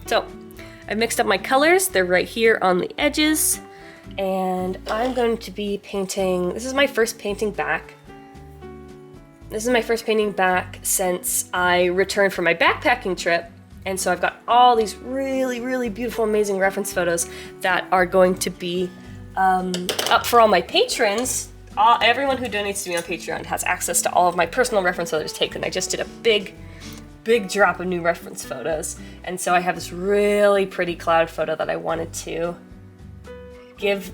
So I mixed up my colors. They're right here on the edges. And I'm going to be painting, this is my first painting back. This is my first painting back since I returned from my backpacking trip. And so I've got all these really, really beautiful, amazing reference photos that are going to be up for all my patrons. Everyone who donates to me on Patreon has access to all of my personal reference photos taken. I just did a big drop of new reference photos. And so I have this really pretty cloud photo that I wanted to give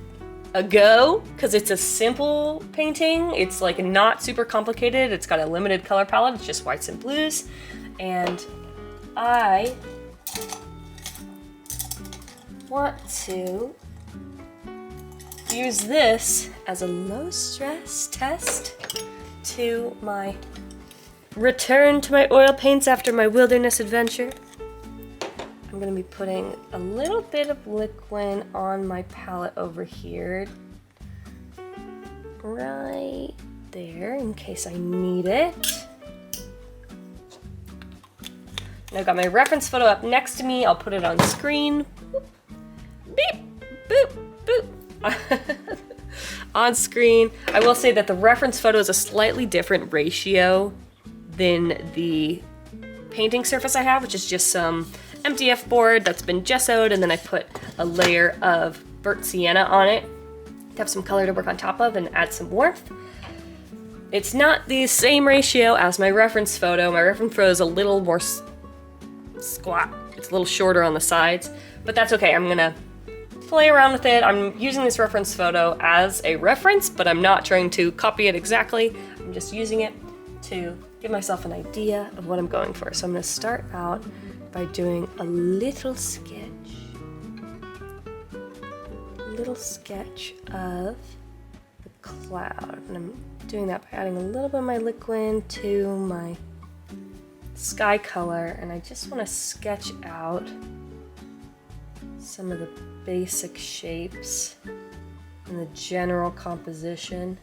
a go because it's a simple painting. It's like not super complicated. It's got a limited color palette. It's just whites and blues. And I want to use this as a low stress test to my return to my oil paints after my wilderness adventure. I'm gonna be putting a little bit of liquid on my palette over here, right there, in case I need it. And I've got my reference photo up next to me. I'll put it on screen. Beep, boop, boop. On screen. I will say that the reference photo is a slightly different ratio than the painting surface I have, which is just some MDF board that's been gessoed, and then I put a layer of burnt sienna on it to have some color to work on top of and add some warmth. It's not the same ratio as my reference photo. My reference photo is a little more squat. It's a little shorter on the sides, but that's okay. I'm gonna play around with it. I'm using this reference photo as a reference, but I'm not trying to copy it exactly. I'm just using it to give myself an idea of what I'm going for. So I'm gonna start out by doing a little sketch of the cloud. And I'm doing that by adding a little bit of my liquid to my sky color, and I just want to sketch out some of the basic shapes and the general composition.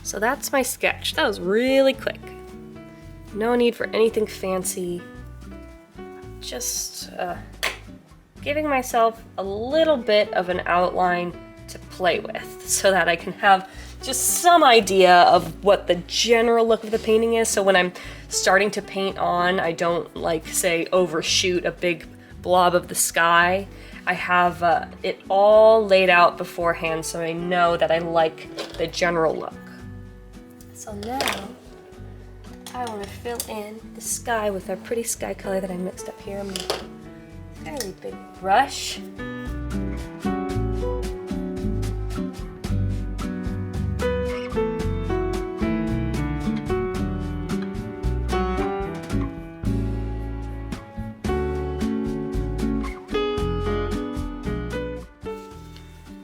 So that's my sketch. That was really quick. No need for anything fancy. Just giving myself a little bit of an outline to play with so that I can have just some idea of what the general look of the painting is. So when I'm starting to paint on, I don't say overshoot a big blob of the sky. I have it all laid out beforehand so I know that I like the general look. So now, I want to fill in the sky with our pretty sky color that I mixed up here. I'm going to use a fairly big brush. I'm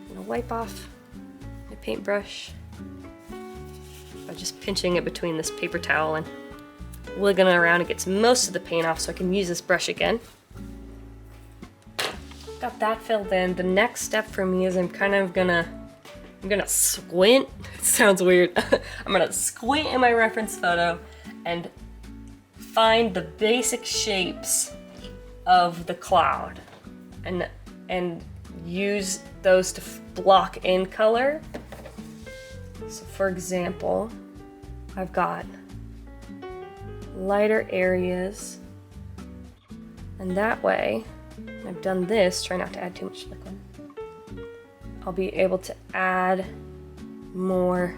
going to wipe off my paintbrush by just pinching it between this paper towel and wiggling it around. It gets most of the paint off so I can use this brush again. Got that filled in. The next step for me is I'm gonna squint. It sounds weird. I'm gonna squint in my reference photo and find the basic shapes of the cloud and use those to block in color. So for example, I've got lighter areas, and that way, I've done this, try not to add too much liquid, I'll be able to add more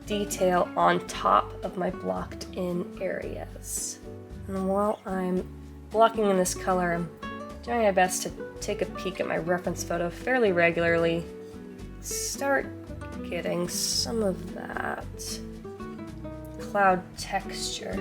detail on top of my blocked in areas. And while I'm blocking in this color, I'm doing my best to take a peek at my reference photo fairly regularly, start getting some of that cloud texture.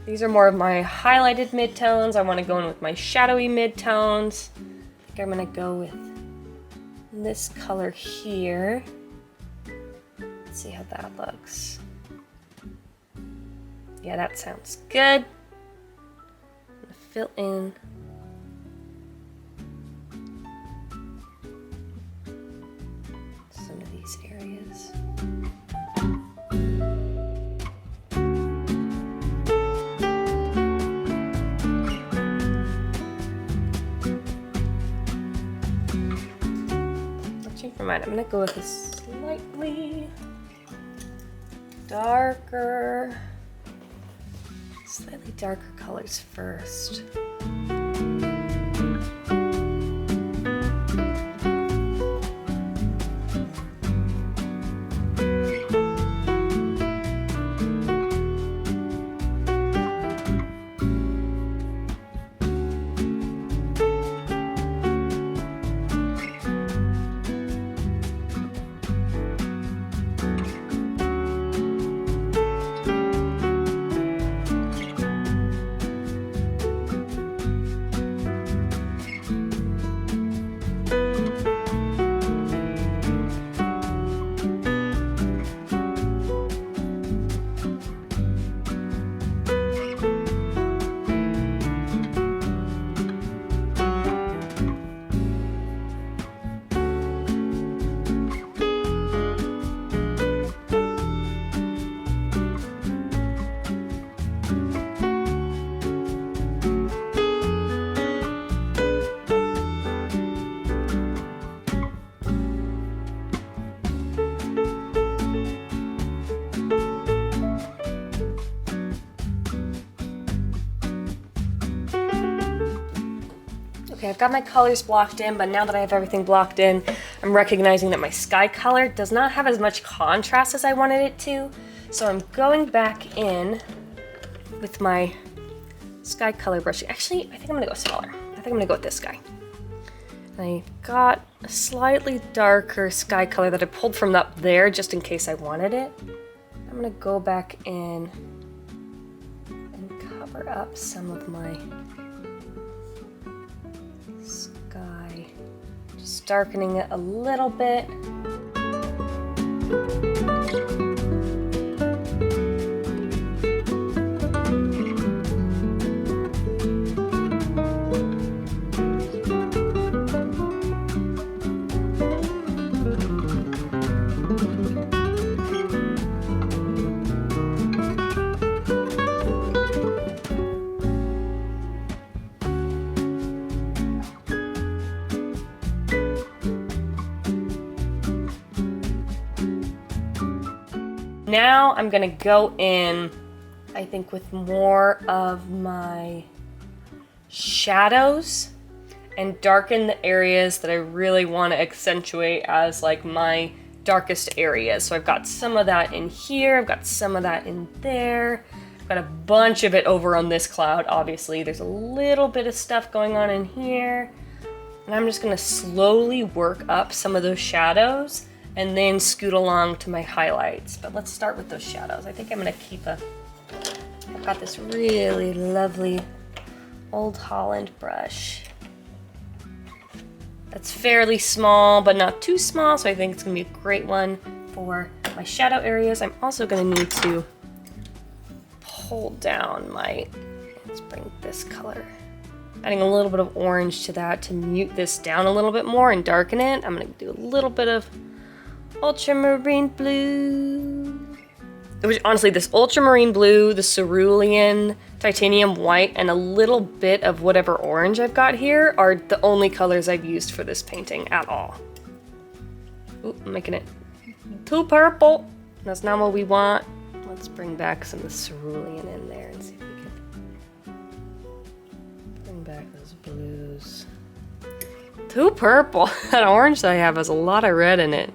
These are more of my highlighted midtones. I want to go in with my shadowy midtones. I think I'm going to go with this color here. Let's see how that looks. Yeah, that sounds good. I'm going to fill in some of these areas. Never mind, I'm gonna go with a slightly darker colors first. Okay, I've got my colors blocked in, but now that I have everything blocked in, I'm recognizing that my sky color does not have as much contrast as I wanted it to. So I'm going back in with my sky color brush. Actually, I think I'm gonna go smaller. I think I'm gonna go with this guy. I got a slightly darker sky color that I pulled from up there just in case I wanted it. I'm gonna go back in and cover up some of my sky, just darkening it a little bit. Now I'm gonna go in, I think, with more of my shadows and darken the areas that I really want to accentuate as like my darkest areas. So I've got some of that in here, I've got some of that in there, I've got a bunch of it over on this cloud, obviously. There's a little bit of stuff going on in here. And I'm just gonna slowly work up some of those shadows and then scoot along to my highlights. But let's start with those shadows. I think I'm gonna keep I've got this really lovely Old Holland brush. That's fairly small, but not too small, so I think it's gonna be a great one for my shadow areas. I'm also gonna need to pull down let's bring this color. Adding a little bit of orange to that to mute this down a little bit more and darken it. I'm gonna do a little bit of ultramarine blue. Which, honestly, this ultramarine blue, the cerulean, titanium white, and a little bit of whatever orange I've got here are the only colors I've used for this painting at all. Ooh, I'm making it too purple. That's not what we want. Let's bring back some of the cerulean in there and see if we can bring back those blues. Too purple. That orange that I have has a lot of red in it.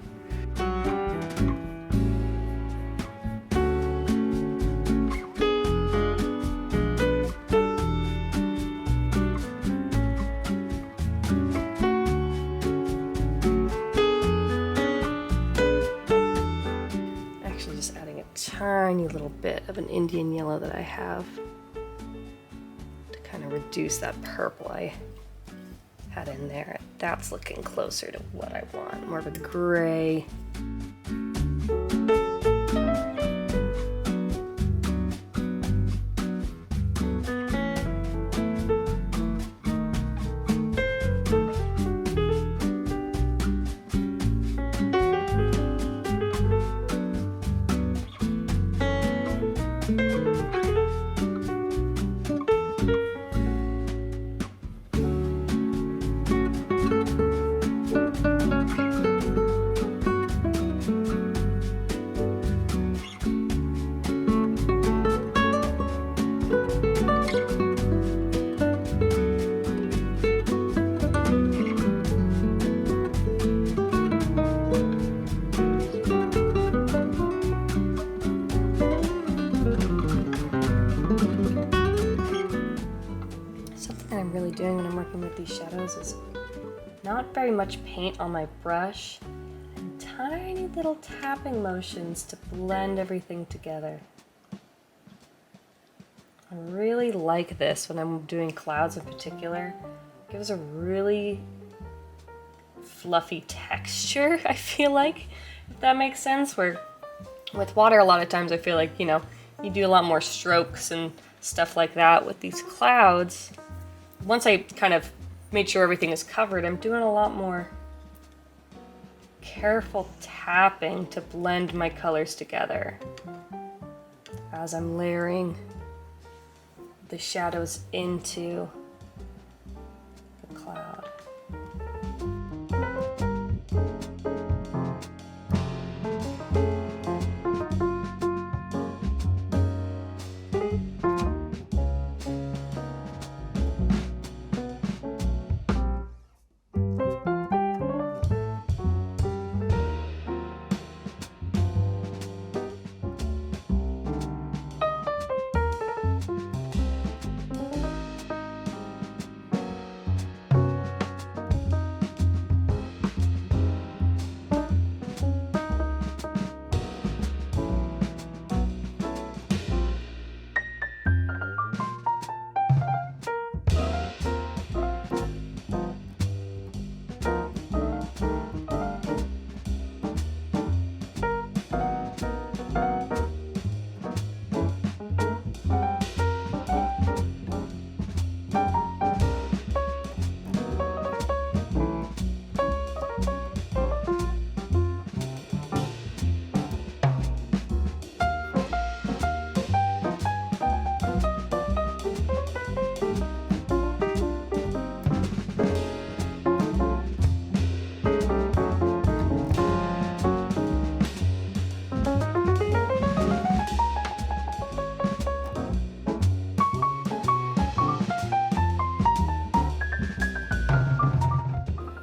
Tiny little bit of an Indian yellow that I have. reduce that purple I had in there. That's looking closer to what I want, more of a gray. Doing when I'm working with these shadows is not very much paint on my brush and tiny little tapping motions to blend everything together. I really like this when I'm doing clouds in particular. It gives a really fluffy texture, I feel like, if that makes sense, where with water a lot of times I feel like, you know, you do a lot more strokes and stuff like that. With these clouds, once I kind of made sure everything is covered, I'm doing a lot more careful tapping to blend my colors together as I'm layering the shadows into the cloud.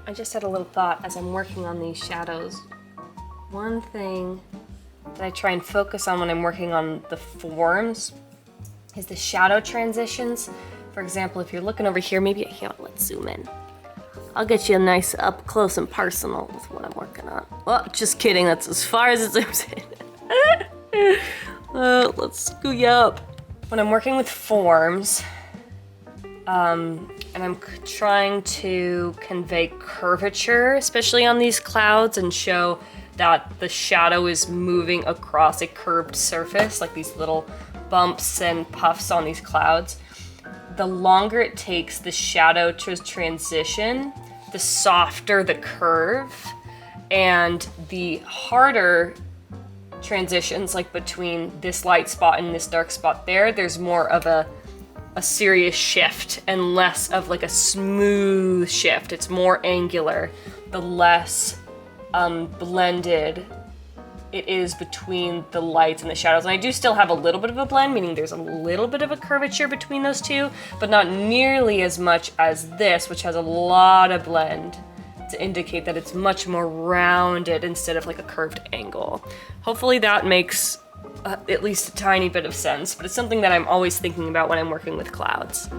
I just had a little thought as I'm working on these shadows. One thing that I try and focus on when I'm working on the forms is the shadow transitions. For example, if you're looking over here, maybe here, let's zoom in. I'll get you a nice up close and personal with what I'm working on. Oh, just kidding, that's as far as it zooms in. Let's scoot you up. When I'm working with forms, and I'm trying to convey curvature, especially on these clouds, and show that the shadow is moving across a curved surface, like these little bumps and puffs on these clouds. The longer it takes the shadow to transition, the softer the curve, and the harder transitions, like between this light spot and this dark spot there's more of a serious shift and less of like a smooth shift. It's more angular. The less blended it is between the lights and the shadows. And I do still have a little bit of a blend, meaning there's a little bit of a curvature between those two, but not nearly as much as this, which has a lot of blend to indicate that it's much more rounded instead of like a curved angle. Hopefully that makes at least a tiny bit of sense, but it's something that I'm always thinking about when I'm working with clouds.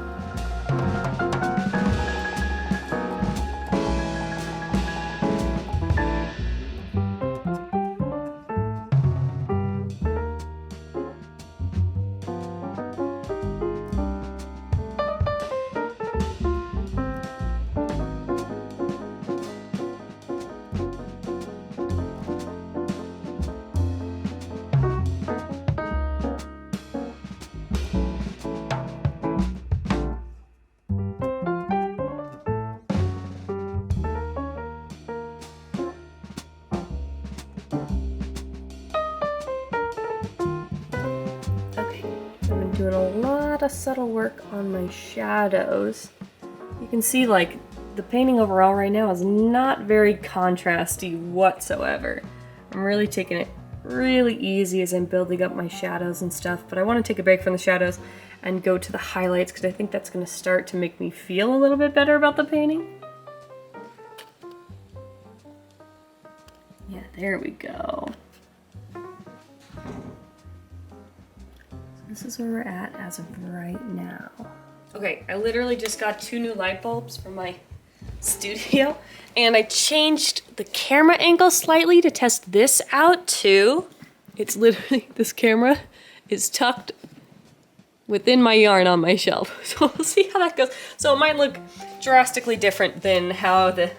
doing a lot of subtle work on my shadows. You can see like the painting overall right now is not very contrasty whatsoever. I'm really taking it really easy as I'm building up my shadows and stuff, but I want to take a break from the shadows and go to the highlights because I think that's going to start to make me feel a little bit better about the painting. Yeah, there we go. This is where we're at as of right now. Okay, I literally just got 2 new light bulbs from my studio, and I changed the camera angle slightly to test this out too. It's literally, this camera is tucked within my yarn on my shelf. So we'll see how that goes. So it might look drastically different than how the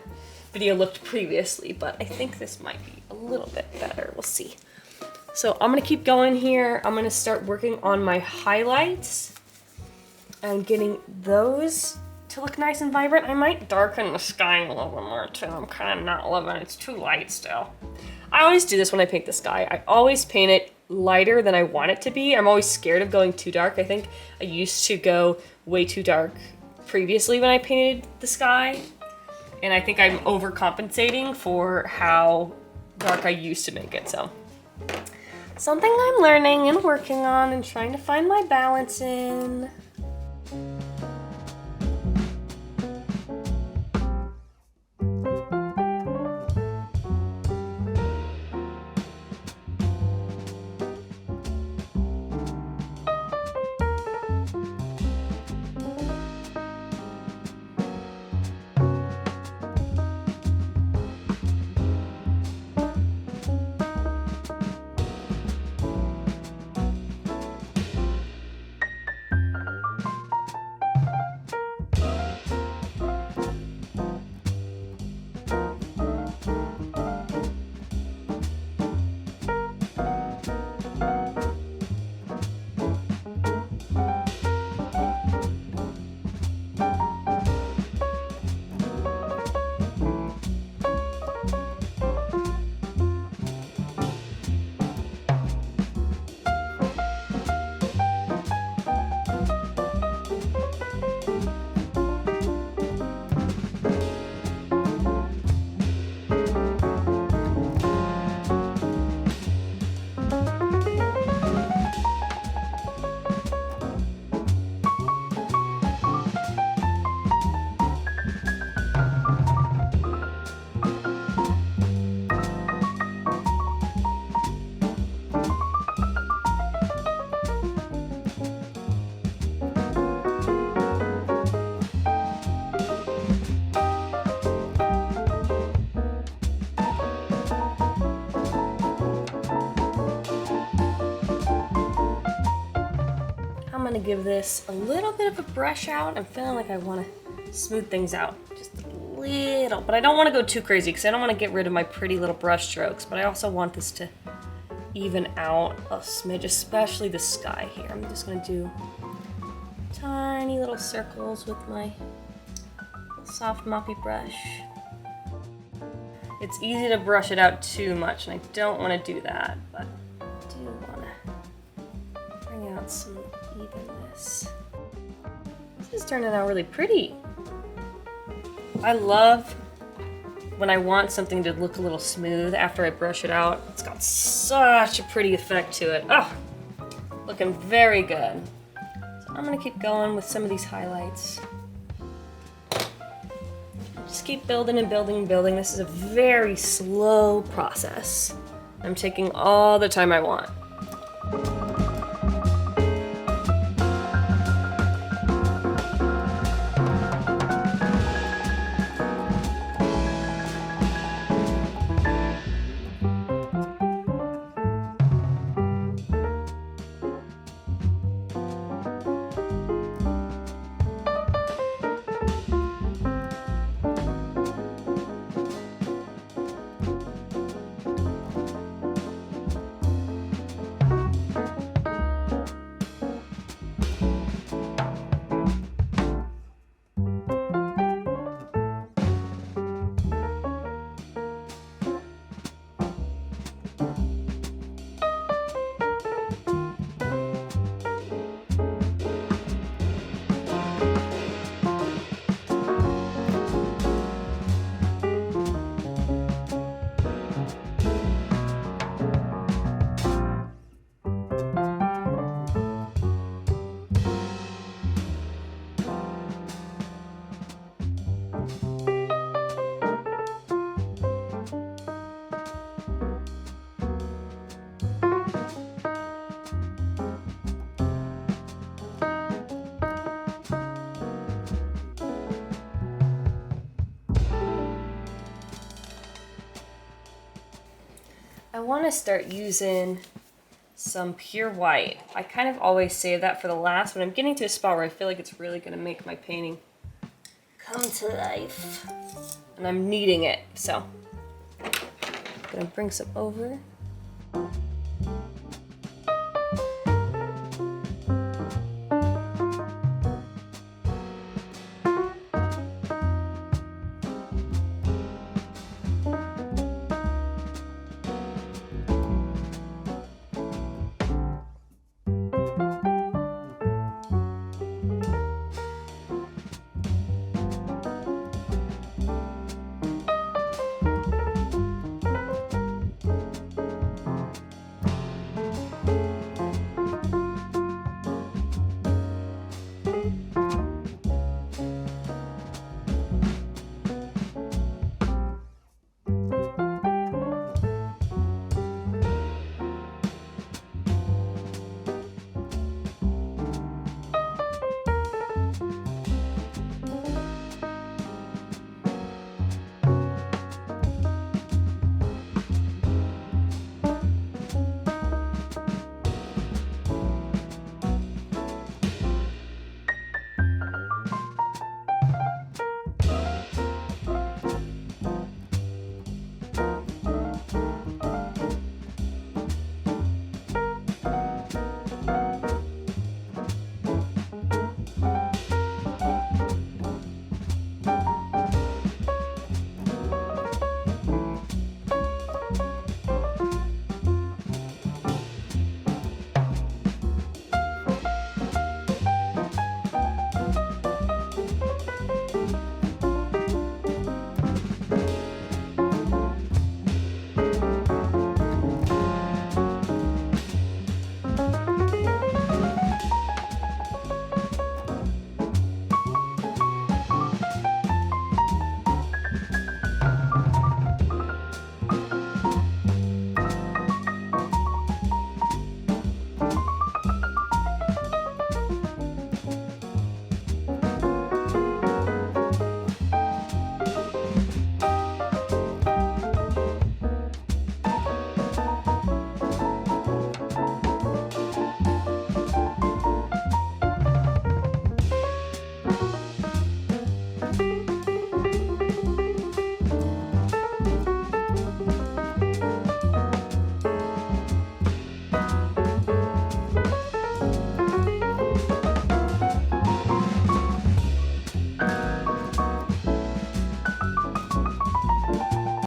video looked previously, but I think this might be a little bit better. We'll see. So I'm gonna keep going here. I'm gonna start working on my highlights and getting those to look nice and vibrant. I might darken the sky a little bit more too. I'm kind of not loving it. It's too light still. I always do this when I paint the sky. I always paint it lighter than I want it to be. I'm always scared of going too dark. I think I used to go way too dark previously when I painted the sky. And I think I'm overcompensating for how dark I used to make it, so. Something I'm learning and working on and trying to find my balance in. I'm gonna give this a little bit of a brush out. I'm feeling like I wanna smooth things out just a little, but I don't wanna go too crazy because I don't wanna get rid of my pretty little brush strokes, but I also want this to even out a smidge, especially the sky here. I'm just gonna do tiny little circles with my soft moppy brush. It's easy to brush it out too much, and I don't wanna do that, but I do wanna bring out some evenness. This is turning out really pretty. I love when I want something to look a little smooth after I brush it out. It's got such a pretty effect to it. Oh, looking very good. So I'm gonna keep going with some of these highlights. Just keep building and building and building. This is a very slow process. I'm taking all the time I want. want to start using some pure white. I kind of always save that for the last, but I'm getting to a spot where I feel like it's really going to make my painting come to life. And I'm needing it, so I'm going to bring some over.